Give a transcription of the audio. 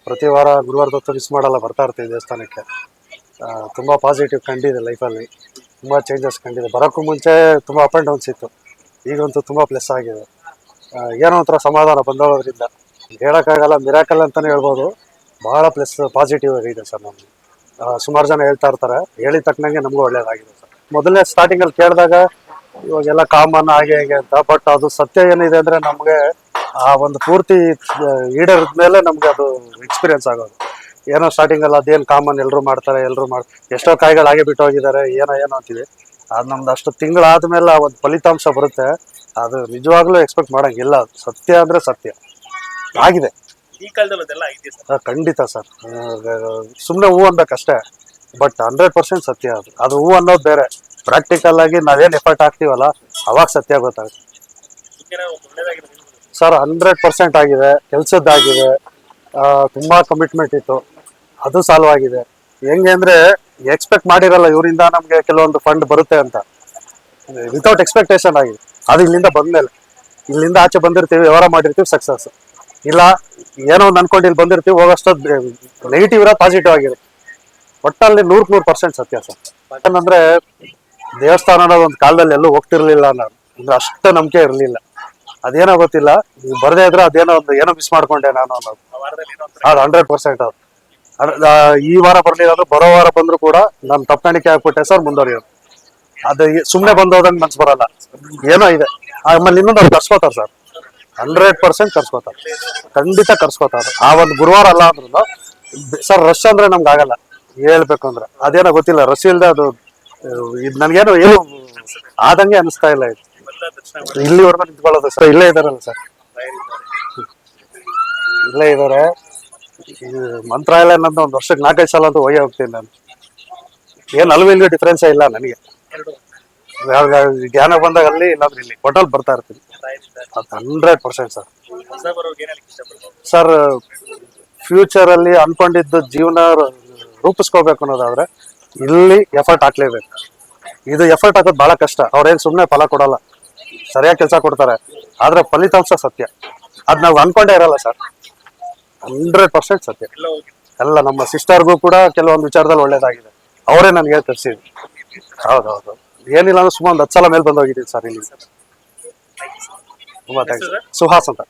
ಪ್ರತಿ ವಾರ ಗುರುವಾರದೊತ್ತು ಮಿಸ್ ಮಾಡಲ್ಲ, ಬರ್ತಾ ಇರ್ತೀವಿ ದೇವಸ್ಥಾನಕ್ಕೆ. ತುಂಬ ಪಾಸಿಟಿವ್ ಕಂಡಿದೆ ಲೈಫಲ್ಲಿ, ತುಂಬ ಚೇಂಜಸ್ ಕಂಡಿದೆ. ಬರೋಕ್ಕೂ ಮುಂಚೆ ತುಂಬ ಅಪ್ ಆ್ಯಂಡ್ ಡೌನ್ಸ್ ಇತ್ತು, ಈಗಂತೂ ತುಂಬ ಪ್ಲಸ್ ಆಗಿದೆ. ಏನೋ ಒಂಥರ ಸಮಾಧಾನ ಬಂದೋದ್ರಿಂದ ಹೇಳೋಕ್ಕಾಗಲ್ಲ, ಮಿರಾಕಲ್ ಅಂತಲೇ ಹೇಳ್ಬೋದು. ಭಾಳ ಪ್ಲಸ್ ಪಾಸಿಟಿವ್ ಇದೆ ಸರ್. ನಮಗೆ ಸುಮಾರು ಜನ ಹೇಳ್ತಾ ಇರ್ತಾರೆ, ಹೇಳಿದ ತಕ್ಕನಂಗೆ ನಮಗೂ ಒಳ್ಳೇದಾಗಿದೆ ಸರ್. ಮೊದಲನೇ ಸ್ಟಾರ್ಟಿಂಗಲ್ಲಿ ಕೇಳಿದಾಗ ಇವಾಗೆಲ್ಲ ಕಾಮನ್ ಹಾಗೆ ಹೇಗೆ ಅಂತ, ಬಟ್ ಅದು ಸತ್ಯ ಏನಿದೆ ಅಂದರೆ ನಮಗೆ ಆ ಒಂದು ಪೂರ್ತಿ ಈಡೇರಿದ ಮೇಲೆ ನಮಗೆ ಅದು ಎಕ್ಸ್ಪೀರಿಯನ್ಸ್ ಆಗೋದು. ಏನೋ ಸ್ಟಾರ್ಟಿಂಗಲ್ಲಿ ಅದೇನು ಕಾಮನ್ ಎಲ್ಲರೂ ಮಾಡ್ತಾರೆ, ಎಷ್ಟೋ ಕಾಯಿಗಳು ಹಾಗೆ ಬಿಟ್ಟು ಹೋಗಿದ್ದಾರೆ, ಏನೋ ಅಂತೀವಿ. ಅದು ನಮ್ದು ಅಷ್ಟು ತಿಂಗಳಾದ್ಮೇಲೆ ಆ ಒಂದು ಫಲಿತಾಂಶ ಬರುತ್ತೆ, ಅದು ನಿಜವಾಗ್ಲೂ ಎಕ್ಸ್ಪೆಕ್ಟ್ ಮಾಡೋಂಗಿಲ್ಲ. ಅದು ಸತ್ಯ ಅಂದರೆ ಸತ್ಯ ಆಗಿದೆ ಈ ಕಾಲದಲ್ಲಿ ಅದೆಲ್ಲ ಆಗಿದೆ ಸರ್. ಖಂಡಿತ ಸರ್. ಸುಮ್ಮನೆ ಹೂ ಅನ್ಬೇಕಷ್ಟೇ, ಬಟ್ 100% ಸತ್ಯ. ಅದು ಹೂ ಅನ್ನೋದು ಬೇರೆ, ಪ್ರಾಕ್ಟಿಕಲ್ ಆಗಿ ನಾವೇನು ಎಫರ್ಟ್ ಹಾಕ್ತೀವಲ್ಲ ಅವಾಗ ಸತ್ಯ ಗೊತ್ತಾಗುತ್ತೆ ಸರ್. 100% ಆಗಿದೆ, ಕೆಲಸದ್ದಾಗಿದೆ, ತುಂಬ ಕಮಿಟ್ಮೆಂಟ್ ಇತ್ತು, ಅದು ಸಾಲ್ವ್ ಆಗಿದೆ. ಹೆಂಗೆ ಅಂದರೆ ಎಕ್ಸ್ಪೆಕ್ಟ್ ಮಾಡಿರಲ್ಲ ಇವರಿಂದ ನಮಗೆ ಕೆಲವೊಂದು ಫಂಡ್ ಬರುತ್ತೆ ಅಂತ, ವಿತೌಟ್ ಎಕ್ಸ್ಪೆಕ್ಟೇಷನ್ ಆಗಿದೆ. ಅದು ಇಲ್ಲಿಂದ ಬಂದಮೇಲೆ, ಇಲ್ಲಿಂದ ಆಚೆ ಬಂದಿರ್ತೀವಿ, ವ್ಯವಹಾರ ಮಾಡಿರ್ತೀವಿ, ಸಕ್ಸಸ್. ಇಲ್ಲ ಏನೋ ಒಂದು ಅನ್ಕೊಂಡು ಇಲ್ಲಿ ಬಂದಿರ್ತೀವಿ, ಹೋಗೋಷ್ಟೊತ್ತು ನೆಗೆಟಿವ್ ಇರೋ ಪಾಸಿಟಿವ್ ಆಗಿದೆ. ಒಟ್ಟಲ್ಲಿ 100% ಸತ್ಯ ಸರ್. ಯಾಕಂದ್ರೆ ದೇವಸ್ಥಾನ ಅನ್ನೋದು ಒಂದು ಕಾಲದಲ್ಲಿ ಎಲ್ಲೂ ಹೋಗ್ತಿರ್ಲಿಲ್ಲ, ನಾನು ಅಂದ್ರೆ ಅಷ್ಟು ನಂಬಿಕೆ ಇರಲಿಲ್ಲ. ಅದೇನೋ ಗೊತ್ತಿಲ್ಲ, ನೀವು ಬರದೇ ಇದ್ರೆ ಏನೋ ಮಿಸ್ ಮಾಡ್ಕೊಂಡೆ ನಾನು ಅನ್ನೋದು. ಅದು 100% ಅದು. ಈ ವಾರ ಬರ್ಲಿಲ್ಲ ಅಂದ್ರೆ ಬರೋ ವಾರ ಬಂದ್ರು ಕೂಡ ನಾನು ತಪ್ಪಣಿಕೆ ಆಗ್ಬಿಟ್ಟೆ ಸರ್, ಮುಂದುವರಿಯೋದು. ಅದು ಸುಮ್ಮನೆ ಬಂದೋದಂಗೆ ಮನ್ಸು ಬರಲ್ಲ, ಏನೋ ಇದೆ. ಆಮೇಲೆ ಇನ್ನೊಂದು ಅವ್ರು ಕರ್ಸ್ಕೋತಾರೆ ಸರ್, 100% ಕರ್ಸ್ಕೋತಾರೆ, ಖಂಡಿತ ಕರ್ಸ್ಕೋತಾರೆ. ಆ ಒಂದು ಗುರುವಾರ ಅಲ್ಲ ಅಂದ್ರೂ ಸರ್, ರಶ್ ಅಂದ್ರೆ ನಮ್ಗೆ ಆಗಲ್ಲ ಹೇಳ್ಬೇಕು ಅಂದ್ರೆ. ಅದೇನೋ ಗೊತ್ತಿಲ್ಲ, ರಶ್ ಇಲ್ಲದೆ ಅದು ಇದು ನನಗೇನು ಏನು ಆದಂಗೆ ಅನಿಸ್ತಾ ಇಲ್ಲ. ಇದು ಇಲ್ಲಿವರೆಗೂ ನಿಂತ್ಕೊಳ್ಳೋದು ಸರ್. ಇಲ್ಲೇ ಇದಾರಲ್ಲ ಸರ್, ಇಲ್ಲೇ ಇದ್ದಾರೆ. ಮಂತ್ರಾಲಯ ಅನ್ನೋದು ಒಂದು ವರ್ಷಕ್ಕೆ 4-5 ಸಲ ಅಂತೂ ಹೋಗೇ ಹೋಗ್ತೀನಿ ನಾನು. ಏನು ಅಲ್ವಿಲ್ಗೂ ಡಿಫ್ರೆನ್ಸೇ ಇಲ್ಲ ನನಗೆ. ಜ್ಞಾನ ಬಂದಾಗ ಅಲ್ಲಿ ಇಲ್ಲಾಂದ್ರೆ ಇಲ್ಲಿ ಹೋಟೆಲ್ ಬರ್ತಾ ಇರ್ತೀನಿ. 100% ಸರ್. ಸರ್, ಫ್ಯೂಚರ್ ಅಲ್ಲಿ ಅನ್ಕೊಂಡಿದ್ದು ಜೀವನ ರೂಪಿಸ್ಕೋಬೇಕು ಅನ್ನೋದಾದ್ರೆ ಇಲ್ಲಿ ಎಫರ್ಟ್ ಹಾಕ್ಲೇಬೇಕು. ಇದು ಎಫರ್ಟ್ ಹಾಕೋದು ಬಹಳ ಕಷ್ಟ. ಅವ್ರೇನು ಸುಮ್ಮನೆ ಫಲ ಕೊಡಲ್ಲ, ಸರಿಯಾಗಿ ಕೆಲಸ ಕೊಡ್ತಾರೆ, ಆದ್ರೆ ಫಲಿತಾಂಶ ಸತ್ಯ. ಅದ್ ನಾವು ಅನ್ಕೊಂಡೇ ಇರಲ್ಲ ಸರ್. 100% ಸತ್ಯ. ಎಲ್ಲ ನಮ್ಮ ಸಿಸ್ಟರ್ಗೂ ಕೂಡ ಕೆಲವೊಂದು ವಿಚಾರದಲ್ಲಿ ಒಳ್ಳೇದಾಗಿದೆ, ಅವರೇ ನನಗೆ ತರಿಸಿದ್ರು. ಹೌದೌದು, ಏನಿಲ್ಲ ಅಂದ್ರೆ ಸುಮಾರು 10 ಸಲ ಮೇಲೆ ಬಂದೋಗಿದ್ದೀನಿ ಸರ್ ಇಲ್ಲಿ. ತುಂಬಾ ಥ್ಯಾಂಕ್ಸ್. ಸುಹಾಸ್ ಅಂತ.